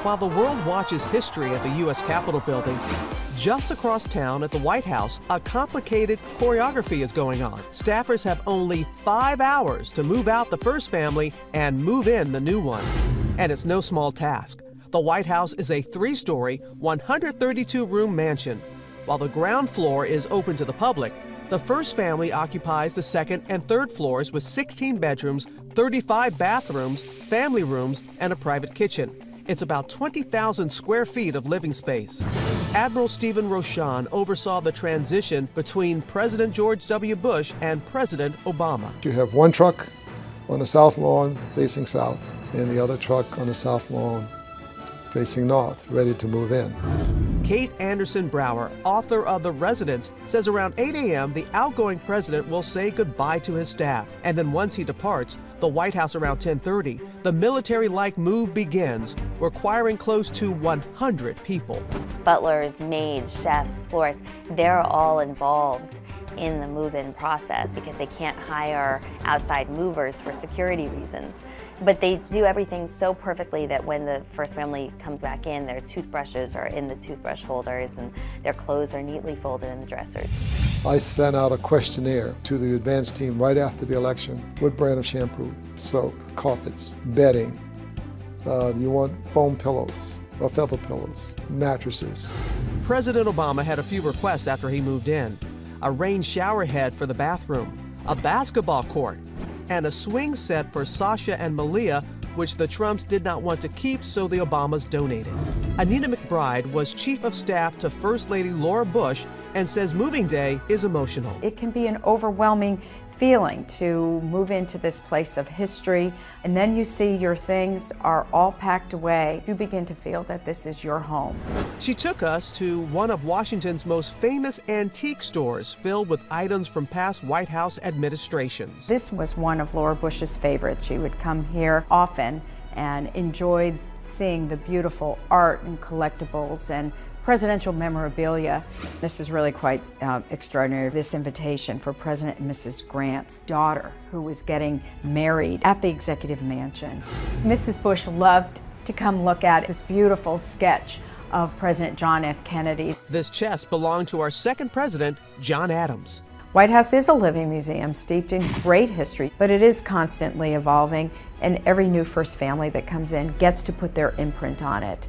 While the world watches history at the U.S. Capitol building, just across town at the White House, a complicated choreography is going on. Staffers have only 5 hours to move out the first family and move in the new one. And it's no small task. The White House is a 3-story, 132-room mansion. While the ground floor is open to the public, the first family occupies the second and third floors with 16 bedrooms, 35 bathrooms, family rooms, and a private kitchen. It's about 20,000 square feet of living space. Admiral Stephen Rochon oversaw the transition between President George W. Bush and President Obama. You have one truck on the south lawn facing south, and the other truck on the south lawn facing north, ready to move in. Kate Anderson Brower, author of The Residence, says around 8 a.m. the outgoing president will say goodbye to his staff. And then once he departs the White House around 10:30, the military-like move begins, requiring close to 100 people. Butlers, maids, chefs, florists, they're all involved in the move-in process because they can't hire outside movers for security reasons. But they do everything so perfectly that when the first family comes back in, their toothbrushes are in the toothbrush holders and their clothes are neatly folded in the dressers. I sent out a questionnaire to the advance team right after the election. What brand of shampoo, soap, carpets, bedding? Do you want foam pillows or feather pillows, mattresses? President Obama had a few requests after he moved in. A rain shower head for the bathroom, a basketball court, and a swing set for Sasha and Malia, which the Trumps did not want to keep, so the Obamas donated. Anita McBride was chief of staff to First Lady Laura Bush and says moving day is emotional. It can be an overwhelming feeling to move into this place of history, and then you see your things are all packed away. You begin to feel that this is your home. She took us to one of Washington's most famous antique stores filled with items from past White House administrations. This was one of Laura Bush's favorites. She would come here often and enjoy seeing the beautiful art and collectibles and presidential memorabilia. This is really quite extraordinary. This invitation for President and Mrs. Grant's daughter, who was getting married at the Executive Mansion. Mrs. Bush loved to come look at this beautiful sketch of President John F. Kennedy. This chest belonged to our second president, John Adams. White House is a living museum steeped in great history, but it is constantly evolving, and every new first family that comes in gets to put their imprint on it.